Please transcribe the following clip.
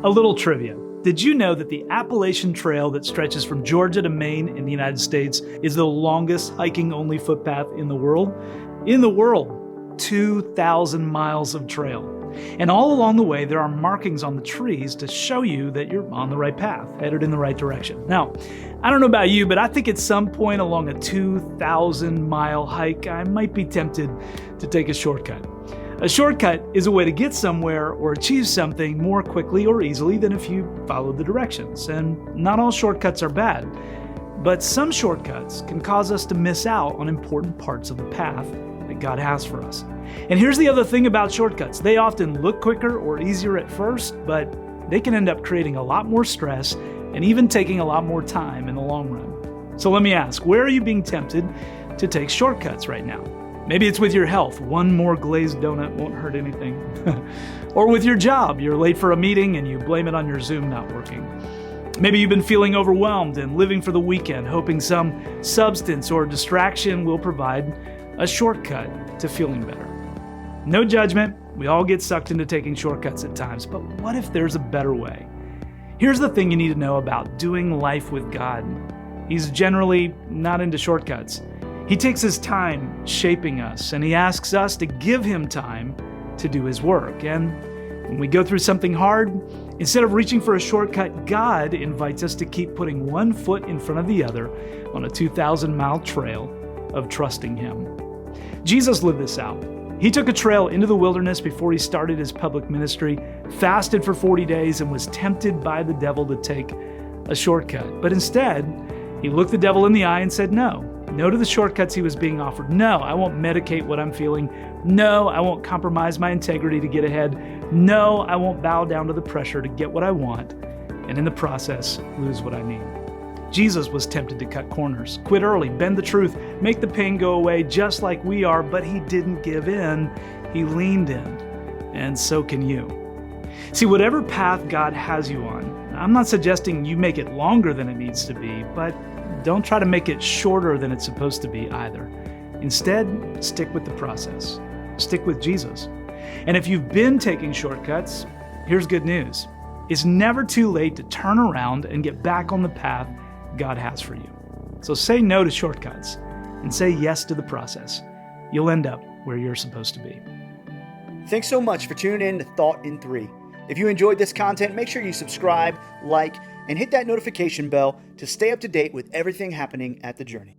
A little trivia. Did you know that the Appalachian Trail that stretches from Georgia to Maine in the United States is the longest hiking-only footpath in the world? In the world, 2,000 miles of trail. And all along the way, there are markings on the trees to show you that you're on the right path, headed in the right direction. Now, I don't know about you, but I think at some point along a 2,000-mile hike, I might be tempted to take a shortcut. A shortcut is a way to get somewhere or achieve something more quickly or easily than if you followed the directions. And not all shortcuts are bad, but some shortcuts can cause us to miss out on important parts of the path that God has for us. And here's the other thing about shortcuts. They often look quicker or easier at first, but they can end up creating a lot more stress and even taking a lot more time in the long run. So let me ask, where are you being tempted to take shortcuts right now? Maybe it's with your health. One more glazed donut won't hurt anything. Or with your job. You're late for a meeting and you blame it on your Zoom not working. Maybe you've been feeling overwhelmed and living for the weekend, hoping some substance or distraction will provide a shortcut to feeling better. No judgment. We all get sucked into taking shortcuts at times, but what if there's a better way? Here's the thing you need to know about doing life with God. He's generally not into shortcuts. He takes his time shaping us, and he asks us to give him time to do his work. And when we go through something hard, instead of reaching for a shortcut, God invites us to keep putting one foot in front of the other on a 2,000-mile trail of trusting him. Jesus lived this out. He took a trail into the wilderness before he started his public ministry, fasted for 40 days, and was tempted by the devil to take a shortcut. But instead, he looked the devil in the eye and said no. No to the shortcuts he was being offered. No, I won't medicate what I'm feeling. No, I won't compromise my integrity to get ahead. No, I won't bow down to the pressure to get what I want, and in the process, lose what I need. Jesus was tempted to cut corners, quit early, bend the truth, make the pain go away just like we are, but he didn't give in. He leaned in, and so can you. See, whatever path God has you on, I'm not suggesting you make it longer than it needs to be, but don't try to make it shorter than it's supposed to be either. Instead, stick with the process. Stick with Jesus. And if you've been taking shortcuts, here's good news. It's never too late to turn around and get back on the path God has for you. So say no to shortcuts and say yes to the process. You'll end up where you're supposed to be. Thanks so much for tuning in to Thought in 3. If you enjoyed this content, make sure you subscribe, like, and hit that notification bell to stay up to date with everything happening at The Journey.